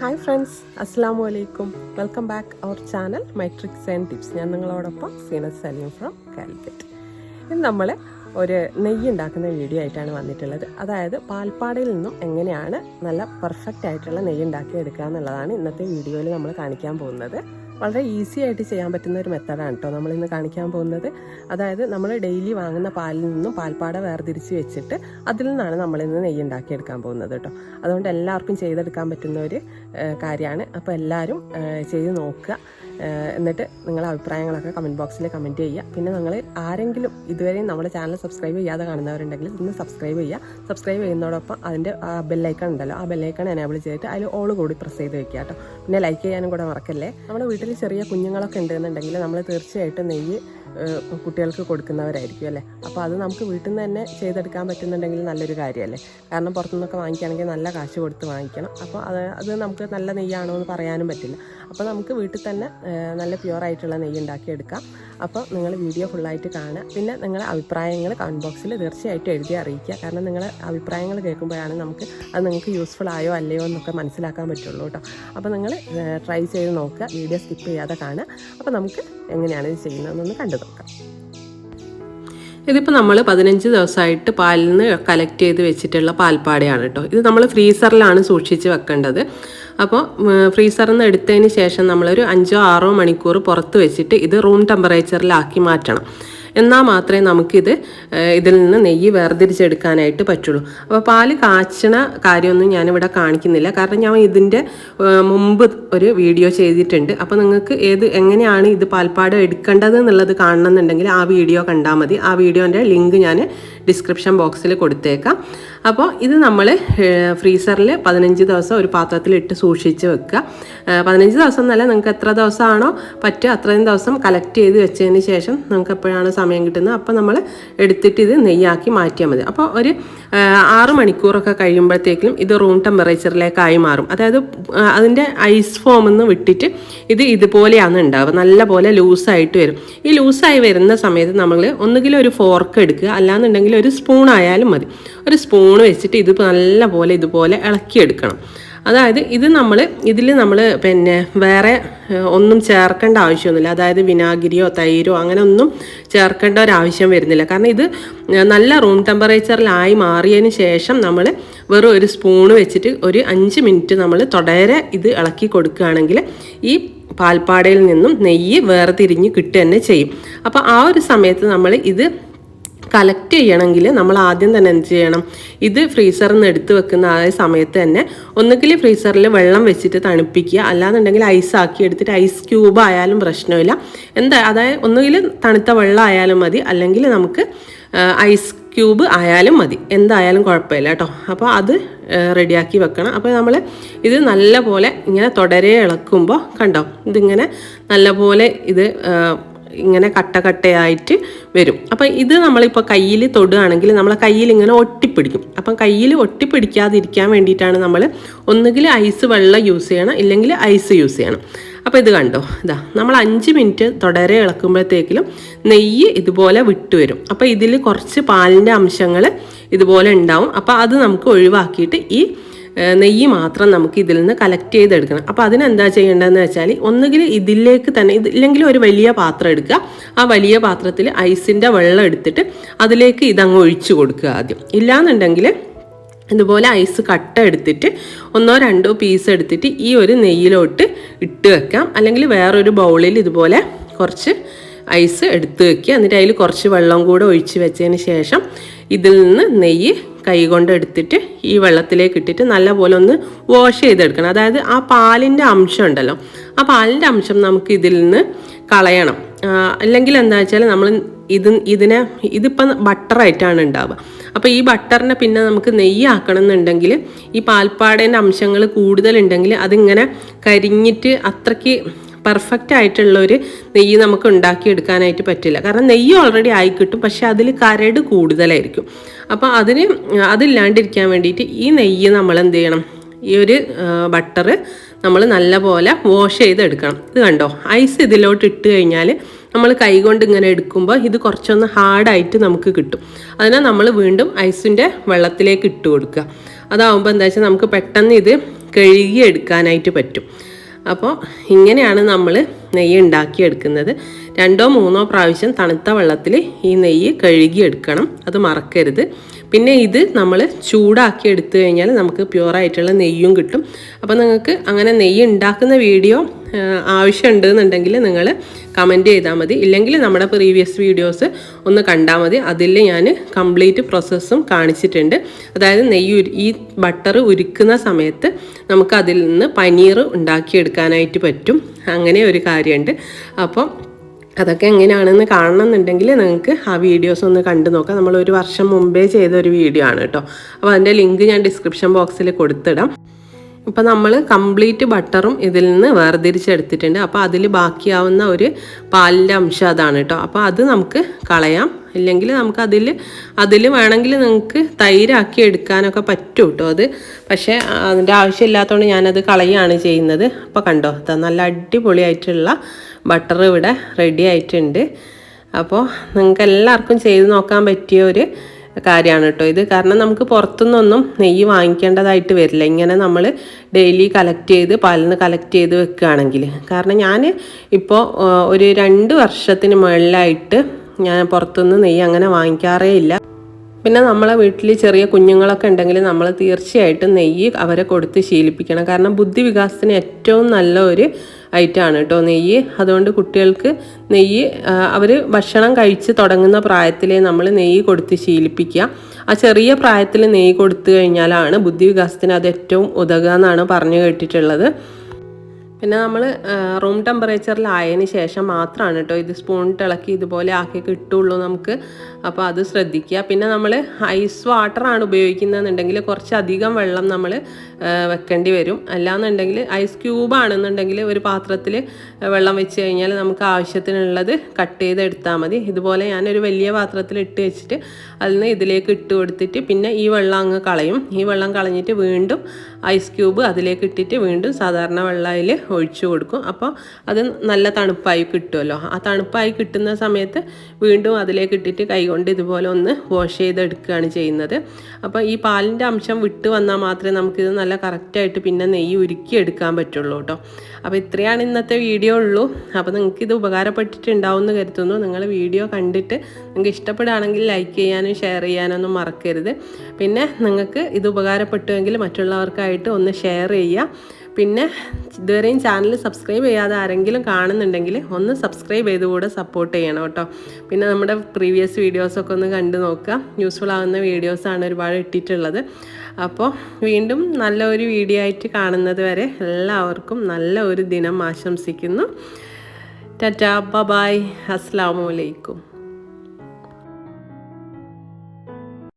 Hi friends, Assalamu alaikum. Welcome back our channel My Tricks and Tips. ഞാൻ നിങ്ങളോടൊപ്പം Zeenath Saleem from Calicut. ഇന്ന് നമ്മൾ ഒരു നെയ്യ് ഉണ്ടാക്കുന്ന വീഡിയോ ആയിട്ടാണ് വന്നിട്ടുള്ളത്. അതായത് പാൽപ്പാടയിൽ നിന്നും എങ്ങനെയാണ് നല്ല പെർഫെക്റ്റ് ആയിട്ടുള്ള നെയ്യ് ഉണ്ടാക്കി എടുക്കുക എന്നുള്ളതാണ് ഇന്നത്തെ വീഡിയോയിൽ നമ്മൾ കാണിക്കാൻ പോകുന്നത്. വളരെ ഈസി ആയിട്ട് ചെയ്യാൻ പറ്റുന്ന ഒരു മെത്തഡാണ് കേട്ടോ നമ്മളിന്ന് കാണിക്കാൻ പോകുന്നത്. അതായത് നമ്മൾ ഡെയിലി വാങ്ങുന്ന പാലിൽ നിന്നും പാൽപ്പാട വേർതിരിച്ച് വെച്ചിട്ട് അതിൽ നിന്നാണ് നമ്മളിന്ന് നെയ്യ് ഉണ്ടാക്കിയെടുക്കാൻ പോകുന്നത് കേട്ടോ. അതുകൊണ്ട് എല്ലാവർക്കും ചെയ്തെടുക്കാൻ പറ്റുന്ന ഒരു കാര്യമാണ്. അപ്പോൾ എല്ലാവരും ചെയ്ത് നോക്കുക. എന്നിട്ട് നിങ്ങളുടെ അഭിപ്രായങ്ങളൊക്കെ കമൻറ്റ് ബോക്സിൽ കമൻറ്റ് ചെയ്യുക. പിന്നെ നിങ്ങൾ ആരെങ്കിലും ഇതുവരെയും നമ്മുടെ ചാനൽ സബ്സ്ക്രൈബ് ചെയ്യാതെ കാണുന്നവരുണ്ടെങ്കിൽ ഇന്ന് സബ്സ്ക്രൈബ് ചെയ്യുക. സബ്സ്ക്രൈബ് ചെയ്യുന്നതോടൊപ്പം അതിൻ്റെ ബെല്ലൈക്കൺ ഉണ്ടല്ലോ, ആ ബെല്ലൈക്കൺ എനേബിൾ ചെയ്തിട്ട് അതിൽ ഓൾ കൂടി പ്രസ് ചെയ്ത് വെക്കുക കേട്ടോ. പിന്നെ ലൈക്ക് ചെയ്യാനും കൂടെ മറക്കല്ലേ. നമ്മുടെ വീട്ടിൽ ചെറിയ കുഞ്ഞുങ്ങളൊക്കെ ഉണ്ടെന്നുണ്ടെങ്കിൽ നമ്മൾ തീർച്ചയായിട്ടും നെയ്യ് കുട്ടികൾക്ക് കൊടുക്കുന്നവരായിരിക്കും അല്ലേ. അപ്പോൾ അത് നമുക്ക് വീട്ടിൽ നിന്ന് തന്നെ ചെയ്തെടുക്കാൻ പറ്റുന്നുണ്ടെങ്കിൽ നല്ലൊരു കാര്യമല്ലേ. കാരണം പുറത്തുനിന്നൊക്കെ വാങ്ങിക്കുകയാണെങ്കിൽ നല്ല കാശ് കൊടുത്ത് വാങ്ങിക്കണം. അപ്പോൾ അത് നമുക്ക് നല്ല നെയ്യാണോ എന്ന് പറയാനും പറ്റില്ല. അപ്പോൾ നമുക്ക് വീട്ടിൽ തന്നെ നല്ല പ്യുവറായിട്ടുള്ള നെയ്യ് ഉണ്ടാക്കിയെടുക്കാം. അപ്പോൾ നിങ്ങൾ വീഡിയോ ഫുള്ളായിട്ട് കാണുക. പിന്നെ നിങ്ങളുടെ അഭിപ്രായങ്ങൾ കമൻറ്റ് ബോക്സിൽ തീർച്ചയായിട്ടും എഴുതി അറിയിക്കുക. കാരണം നിങ്ങളുടെ അഭിപ്രായങ്ങൾ കേൾക്കുമ്പോഴാണ് നമുക്ക് അത് നിങ്ങൾക്ക് യൂസ്ഫുൾ ആയോ അല്ലയോ എന്നൊക്കെ മനസ്സിലാക്കാൻ പറ്റുള്ളൂ കേട്ടോ. അപ്പോൾ നിങ്ങൾ ട്രൈ ചെയ്ത് നോക്കുക, വീഡിയോ സ്കിപ്പ് ചെയ്യാതെ കാണുക. അപ്പോൾ നമുക്ക് എങ്ങനെയാണ് ഇത് ചെയ്യുന്നതെന്നൊന്ന് കണ്ടു നോക്കാം. ഇതിപ്പോൾ നമ്മൾ 15 ദിവസമായിട്ട് പാലിൽ നിന്ന് കളക്ട് ചെയ്ത് വെച്ചിട്ടുള്ള പാൽപ്പാടയാണ് കേട്ടോ. ഇത് നമ്മൾ ഫ്രീസറിലാണ് സൂക്ഷിച്ച് വെക്കേണ്ടത്. അപ്പോൾ ഫ്രീസറിൽ നിന്ന് എടുത്തതിന് ശേഷം നമ്മളൊരു 5-6 മണിക്കൂർ പുറത്ത് വെച്ചിട്ട് ഇത് റൂം ടെമ്പറേച്ചറിലാക്കി മാറ്റണം. എന്നാൽ മാത്രമേ നമുക്കിത് ഇതിൽ നിന്ന് നെയ്യ് വേർതിരിച്ചെടുക്കാനായിട്ട് പറ്റുള്ളൂ. അപ്പോൾ പാല് കാച്ചണ കാര്യമൊന്നും ഞാനിവിടെ കാണിക്കുന്നില്ല, കാരണം ഞാൻ ഇതിൻ്റെ മുമ്പ് ഒരു വീഡിയോ ചെയ്തിട്ടുണ്ട്. അപ്പോൾ നിങ്ങൾക്ക് എങ്ങനെയാണ് ഇത് പാൽപ്പാട് എടുക്കേണ്ടത് എന്നുള്ളത് കാണണമെന്നുണ്ടെങ്കിൽ ആ വീഡിയോ കണ്ടാൽ മതി. ആ വീഡിയോൻ്റെ ലിങ്ക് ഞാൻ ഡിസ്ക്രിപ്ഷൻ ബോക്സിൽ കൊടുത്തേക്കാം. അപ്പോൾ ഇത് നമ്മൾ ഫ്രീസറിൽ 15 ദിവസം ഒരു പാത്രത്തിലിട്ട് സൂക്ഷിച്ച് വെക്കുക. 15 ദിവസം എന്നല്ല, നിങ്ങൾക്ക് എത്ര ദിവസമാണോ പറ്റുക അത്രയും ദിവസം കളക്ട് ചെയ്ത് വെച്ചതിന് ശേഷം നമുക്ക് എപ്പോഴാണ് സമയം കിട്ടുന്നത് അപ്പോൾ നമ്മൾ എടുത്തിട്ട് ഇത് നെയ്യാക്കി മാറ്റിയാൽ മതി. അപ്പോൾ ഒരു 6 മണിക്കൂറൊക്കെ കഴിയുമ്പോഴത്തേക്കും ഇത് റൂം ടെമ്പറേച്ചറിലേക്കായി മാറും. അതായത് അതിൻ്റെ ഐസ് ഫോമിൽ നിന്ന് വിട്ടിട്ട് ഇത് ഇതുപോലെയാണ് ഉണ്ടാവുക. നല്ല പോലെ ലൂസായിട്ട് വരും. ഈ ലൂസായി വരുന്ന സമയത്ത് നമ്മൾ ഒന്നുകിൽ ഒരു ഫോർക്ക് എടുക്കുക, അല്ലാന്നുണ്ടെങ്കിൽ ഒരു സ്പൂൺ ആയാലും മതി. ഒരു സ്പൂൺ വെച്ചിട്ട് ഇത് നല്ല പോലെ ഇതുപോലെ ഇളക്കിയെടുക്കണം. അതായത് ഇതിൽ നമ്മൾ പിന്നെ വേറെ ഒന്നും ചേർക്കേണ്ട ആവശ്യമൊന്നുമില്ല. അതായത് വിനാഗിരിയോ തൈരോ അങ്ങനെ ഒന്നും ചേർക്കേണ്ട ഒരാവശ്യം വരുന്നില്ല. കാരണം ഇത് നല്ല റൂം ടെമ്പറേച്ചറിലായി മാറിയതിന് ശേഷം നമ്മൾ വെറും ഒരു സ്പൂൺ വെച്ചിട്ട് ഒരു 5 മിനിറ്റ് നമ്മൾ തുടരെ ഇത് ഇളക്കി കൊടുക്കുകയാണെങ്കിൽ ഈ പാൽപ്പാടയിൽ നിന്നും നെയ്യ് വേർതിരിഞ്ഞ് കിട്ടുക തന്നെ ചെയ്യും. അപ്പോൾ ആ ഒരു സമയത്ത് നമ്മൾ ഇത് കളക്ട് ചെയ്യണമെങ്കിൽ നമ്മൾ ആദ്യം തന്നെ എന്ത് ചെയ്യണം, ഇത് ഫ്രീസറിൽ നിന്ന് എടുത്ത് വെക്കുന്ന ആ സമയത്ത് തന്നെ ഒന്നുകിൽ ഫ്രീസറിൽ വെള്ളം വെച്ചിട്ട് തണുപ്പിക്കുക, അല്ലാന്നുണ്ടെങ്കിൽ ഐസാക്കി എടുത്തിട്ട് ഐസ് ക്യൂബ് ആയാലും പ്രശ്നമില്ല. അതായത് ഒന്നുകിൽ തണുത്ത വെള്ളം ആയാലും മതി, അല്ലെങ്കിൽ നമുക്ക് ഐസ് ക്യൂബ് ആയാലും മതി, എന്തായാലും കുഴപ്പമില്ല കേട്ടോ. അപ്പോൾ അത് റെഡിയാക്കി വെക്കണം. അപ്പോൾ നമ്മൾ ഇത് നല്ല പോലെ ഇങ്ങനെ തുടരെ ഇളക്കുമ്പോൾ കണ്ടോ, ഇതിങ്ങനെ നല്ല പോലെ ഇത് ഇങ്ങനെ കട്ടയായിട്ട് വരും. അപ്പം ഇത് നമ്മളിപ്പോൾ കയ്യിൽ തൊടുകയാണെങ്കിൽ നമ്മളെ കയ്യിൽ ഇങ്ങനെ ഒട്ടിപ്പിടിക്കും. അപ്പം കയ്യിൽ ഒട്ടിപ്പിടിക്കാതിരിക്കാൻ വേണ്ടിയിട്ടാണ് നമ്മൾ ഒന്നുകിൽ ഐസ് വെള്ളം യൂസ് ചെയ്യണം, ഇല്ലെങ്കിൽ ഐസ് യൂസ് ചെയ്യണം. അപ്പോൾ ഇത് കണ്ടോ, നമ്മൾ 5 മിനിറ്റ് തുടരെ ഇളക്കുമ്പോഴത്തേക്കിലും നെയ്യ് ഇതുപോലെ വിട്ടുവരും. അപ്പോൾ ഇതിൽ കുറച്ച് പാലിൻ്റെ അംശങ്ങൾ ഇതുപോലെ ഉണ്ടാവും. അപ്പോൾ അത് നമുക്ക് ഒഴിവാക്കിയിട്ട് ഈ നെയ്യ് മാത്രം നമുക്ക് ഇതിൽ നിന്ന് കളക്ട് ചെയ്തെടുക്കണം. അപ്പോൾ അതിനെന്താ ചെയ്യേണ്ടതെന്ന് വെച്ചാൽ ഒന്നുകിൽ ഇതിലേക്ക് തന്നെ ഇല്ലെങ്കിൽ ഒരു വലിയ പാത്രം എടുക്കുക. ആ വലിയ പാത്രത്തിൽ ഐസിൻ്റെ വെള്ളം എടുത്തിട്ട് അതിലേക്ക് ഇതങ്ങ് ഒഴിച്ചു കൊടുക്കുക ആദ്യം. ഇല്ലാന്നുണ്ടെങ്കിൽ ഇതുപോലെ ഐസ് കട്ട എടുത്തിട്ട് 1-2 പീസ് എടുത്തിട്ട് ഈ ഒരു നെയ്യിലോട്ട് ഇട്ട് വെക്കാം. അല്ലെങ്കിൽ വേറൊരു ബൗളിൽ ഇതുപോലെ കുറച്ച് ഐസ് എടുത്ത് വെക്കുക. എന്നിട്ട് അതിൽ കുറച്ച് വെള്ളം കൂടെ ഒഴിച്ച് വെച്ചതിന് ശേഷം ഇതിൽ നിന്ന് നെയ്യ് കൈകൊണ്ട് എടുത്തിട്ട് ഈ വെള്ളത്തിലേക്ക് ഇട്ടിട്ട് നല്ലപോലെ ഒന്ന് വാഷ് ചെയ്തെടുക്കണം. അതായത് ആ പാലിൻ്റെ അംശം ഉണ്ടല്ലോ, ആ പാലിൻ്റെ അംശം നമുക്ക് ഇതിൽ നിന്ന് കളയണം. അല്ലെങ്കിൽ എന്താ വെച്ചാൽ നമ്മൾ ഇതിപ്പം ബട്ടറായിട്ടാണ് ഉണ്ടാവുക. അപ്പോൾ ഈ ബട്ടറിനെ പിന്നെ നമുക്ക് നെയ്യ് ആക്കണം എന്നുണ്ടെങ്കിൽ ഈ പാൽപ്പാടേൻ്റെ അംശങ്ങൾ കൂടുതലുണ്ടെങ്കിൽ അതിങ്ങനെ കരിഞ്ഞിട്ട് അത്രയ്ക്ക് പെർഫെക്റ്റ് ആയിട്ടുള്ളൊരു നെയ്യ് നമുക്ക് ഉണ്ടാക്കിയെടുക്കാനായിട്ട് പറ്റില്ല. കാരണം നെയ്യ് ഓൾറെഡി ആയി കിട്ടും, പക്ഷെ അതിൽ കരട് കൂടുതലായിരിക്കും. അപ്പോൾ അതില്ലാണ്ടിരിക്കാൻ വേണ്ടിയിട്ട് ഈ നെയ്യ് നമ്മൾ എന്ത് ചെയ്യണം, ഈ ഒരു ബട്ടർ നമ്മൾ നല്ലപോലെ വാഷ് ചെയ്തെടുക്കണം. ഇത് കണ്ടോ, ഐസ് ഇതിലോട്ട് ഇട്ട് കഴിഞ്ഞാൽ നമ്മൾ കൈകൊണ്ട് ഇങ്ങനെ എടുക്കുമ്പോൾ ഇത് കുറച്ചൊന്ന് ഹാർഡായിട്ട് നമുക്ക് കിട്ടും. അതിനെ നമ്മൾ വീണ്ടും ഐസിൻ്റെ വെള്ളത്തിലേക്ക് ഇട്ട് കൊടുക്കുക. അതാവുമ്പോൾ എന്താ വെച്ചാൽ നമുക്ക് പെട്ടെന്ന് ഇത് കഴുകിയെടുക്കാനായിട്ട് പറ്റും. അപ്പോൾ ഇങ്ങനെയാണ് നമ്മൾ നെയ്യ് ഉണ്ടാക്കിയെടുക്കുന്നത്. 2-3 പ്രാവശ്യം തണുത്ത വെള്ളത്തിൽ ഈ നെയ്യ് കഴുകിയെടുക്കണം, അത് മറക്കരുത്. പിന്നെ ഇത് നമ്മൾ ചൂടാക്കി എടുത്തു കഴിഞ്ഞാൽ നമുക്ക് പ്യുവറായിട്ടുള്ള നെയ്യും കിട്ടും. അപ്പോൾ നിങ്ങൾക്ക് അങ്ങനെ നെയ്യ് ഉണ്ടാക്കുന്ന വീഡിയോ ആവശ്യമുണ്ടെന്നുണ്ടെങ്കിൽ നിങ്ങൾ കമൻറ്റ് ചെയ്താൽ മതി. ഇല്ലെങ്കിൽ നമ്മുടെ പ്രീവിയസ് വീഡിയോസ് ഒന്ന് കണ്ടാൽ മതി. അതിൽ ഞാൻ കംപ്ലീറ്റ് പ്രോസസ്സും കാണിച്ചിട്ടുണ്ട്. അതായത് നെയ്യ് ഈ ബട്ടർ ഉരുക്കുന്ന സമയത്ത് നമുക്ക് അതിൽ നിന്ന് പനീർ ഉണ്ടാക്കിയെടുക്കാനായിട്ട് പറ്റും. അങ്ങനെ ഒരു കാര്യമുണ്ട്. അപ്പോൾ അതൊക്കെ എങ്ങനെയാണെന്ന് കാണണമെന്നുണ്ടെങ്കിൽ നിങ്ങൾക്ക് ആ വീഡിയോസ് ഒന്ന് കണ്ടു നോക്കാം. നമ്മൾ 1 വർഷം മുമ്പേ ചെയ്തൊരു വീഡിയോ ആണ് കേട്ടോ. അപ്പോൾ അതിൻ്റെ ലിങ്ക് ഞാൻ ഡിസ്ക്രിപ്ഷൻ ബോക്സിൽ കൊടുത്തിടാം. ഇപ്പോൾ നമ്മൾ കംപ്ലീറ്റ് ബട്ടറും ഇതിൽ നിന്ന് വേർതിരിച്ചെടുത്തിട്ടുണ്ട്. അപ്പോൾ അതിൽ ബാക്കിയാവുന്ന ഒരു പാലിൻ്റെ അംശം അതാണ് കേട്ടോ. അപ്പോൾ അത് നമുക്ക് കളയാം. ഇല്ലെങ്കിൽ നമുക്ക് അതിൽ വേണമെങ്കിൽ നിങ്ങൾക്ക് തൈരാക്കി എടുക്കാനൊക്കെ പറ്റും കേട്ടോ. അത് പക്ഷേ അതിൻ്റെ ആവശ്യമില്ലാത്തതുകൊണ്ട് ഞാനത് കളയുകയാണ് ചെയ്യുന്നത്. അപ്പോൾ കണ്ടോ, നല്ല അടിപൊളിയായിട്ടുള്ള ബട്ടർ ഇവിടെ റെഡി ആയിട്ടുണ്ട്. അപ്പോൾ നിങ്ങൾക്ക് എല്ലാവർക്കും ചെയ്ത് നോക്കാൻ പറ്റിയ ഒരു കാര്യമാണ് കേട്ടോ ഇത്. കാരണം നമുക്ക് പുറത്തുനിന്നൊന്നും നെയ്യ് വാങ്ങിക്കേണ്ടതായിട്ട് വരില്ല, ഇങ്ങനെ നമ്മൾ ഡെയിലി കളക്ട് ചെയ്ത് പാലിൽ നിന്ന് കളക്ട് ചെയ്ത് വെക്കുകയാണെങ്കിൽ. കാരണം ഞാൻ ഇപ്പോൾ ഒരു 2 വർഷത്തിന് മുകളിലായിട്ട് ഞാൻ പുറത്തുനിന്ന് നെയ്യ് അങ്ങനെ വാങ്ങിക്കാറേ ഇല്ല. പിന്നെ നമ്മളെ വീട്ടിൽ ചെറിയ കുഞ്ഞുങ്ങളൊക്കെ ഉണ്ടെങ്കിൽ നമ്മൾ തീർച്ചയായിട്ടും നെയ്യ് അവരെ കൊടുത്ത് ശീലിപ്പിക്കണം. കാരണം ബുദ്ധി വികാസത്തിന് ഏറ്റവും നല്ല ഒരു ഐറ്റമാണ് കേട്ടോ നെയ്യ്. അതുകൊണ്ട് കുട്ടികൾക്ക് നെയ്യ് അവർ ഭക്ഷണം കഴിച്ച് തുടങ്ങുന്ന പ്രായത്തിലേ നമ്മൾ നെയ്യ് കൊടുത്ത് ശീലിപ്പിക്കുക. ആ ചെറിയ പ്രായത്തിൽ നെയ്യ് കൊടുത്തു കഴിഞ്ഞാലാണ് ബുദ്ധി വികാസത്തിന് അത് ഏറ്റവും ഉതകുക എന്നാണ് പറഞ്ഞു കേട്ടിട്ടുള്ളത്. പിന്നെ നമ്മൾ റൂം ടെമ്പറേച്ചറിലായതിന് ശേഷം മാത്രമാണ് കേട്ടോ ഇത് സ്പൂണിട്ട് ഇളക്കി ഇതുപോലെ ആക്കി കിട്ടുള്ളൂ നമുക്ക്. അപ്പോൾ അത് ശ്രദ്ധിക്കുക. പിന്നെ നമ്മൾ ഐസ് വാട്ടറാണ് ഉപയോഗിക്കുന്നതെന്നുണ്ടെങ്കിൽ കുറച്ചധികം വെള്ളം നമ്മൾ വെക്കേണ്ടി വരും. അല്ലാന്നുണ്ടെങ്കിൽ ഐസ് ക്യൂബാണെന്നുണ്ടെങ്കിൽ ഒരു പാത്രത്തിൽ വെള്ളം വെച്ച് കഴിഞ്ഞാൽ നമുക്ക് ആവശ്യത്തിനുള്ളത് കട്ട് ചെയ്തെടുത്താൽ മതി. ഇതുപോലെ ഞാനൊരു വലിയ പാത്രത്തിൽ ഇട്ട് വെച്ചിട്ട് അതിൽ നിന്ന് ഇതിലേക്ക് ഇട്ട് കൊടുത്തിട്ട് പിന്നെ ഈ വെള്ളം അങ്ങ് കളയും. ഈ വെള്ളം കളഞ്ഞിട്ട് വീണ്ടും ഐസ് ക്യൂബ് അതിലേക്ക് ഇട്ടിട്ട് വീണ്ടും സാധാരണ വെള്ളത്തിൽ ഒഴിച്ചു കൊടുക്കും. അപ്പോൾ അത് നല്ല തണുപ്പായി കിട്ടുമല്ലോ. ആ തണുപ്പായി കിട്ടുന്ന സമയത്ത് വീണ്ടും അതിലേക്ക് ഇട്ടിട്ട് കൈകൊണ്ട് ഇതുപോലെ ഒന്ന് വാഷ് ചെയ്തെടുക്കുകയാണ് ചെയ്യുന്നത്. അപ്പോൾ ഈ പാലിൻ്റെ അംശം വിട്ട് വന്നാൽ മാത്രമേ നമുക്കിത് നല്ല കറക്റ്റായിട്ട് പിന്നെ നെയ്യ് ഉരുക്കിയെടുക്കാൻ പറ്റുള്ളൂ കേട്ടോ. അപ്പോൾ ഇത്രയാണ് ഇന്നത്തെ വീഡിയോ ഉള്ളൂ. അപ്പോൾ നിങ്ങൾക്കിത് ഉപകാരപ്പെട്ടിട്ടുണ്ടാവും എന്ന് കരുതുന്നു. നിങ്ങൾ വീഡിയോ കണ്ടിട്ട് നിങ്ങൾക്ക് ഇഷ്ടപ്പെടുകയാണെങ്കിൽ ലൈക്ക് ചെയ്യാനും ഷെയർ ചെയ്യാനൊന്നും മറക്കരുത്. പിന്നെ നിങ്ങൾക്ക് ഇത് ഉപകാരപ്പെട്ടുവെങ്കിൽ മറ്റുള്ളവർക്കായിട്ട് ഒന്ന് ഷെയർ ചെയ്യുക. പിന്നെ ഇതുവരെയും ചാനൽ സബ്സ്ക്രൈബ് ചെയ്യാതെ ആരെങ്കിലും കാണുന്നുണ്ടെങ്കിൽ ഒന്ന് സബ്സ്ക്രൈബ് ചെയ്ത് കൂടെ സപ്പോർട്ട് ചെയ്യണം കേട്ടോ. പിന്നെ നമ്മുടെ പ്രീവിയസ് വീഡിയോസൊക്കെ ഒന്ന് കണ്ടു നോക്കുക. യൂസ്ഫുൾ ആകുന്ന വീഡിയോസാണ് ഒരുപാട് ഇട്ടിട്ടുള്ളത്. അപ്പോൾ വീണ്ടും നല്ല ഒരു വീഡിയോ ആയിട്ട് കാണുന്നത് വരെ എല്ലാവർക്കും നല്ല ഒരു ദിനം ആശംസിക്കുന്നു. ടാറ്റാ, ബൈ, അസ്സലാമു അലൈക്കും.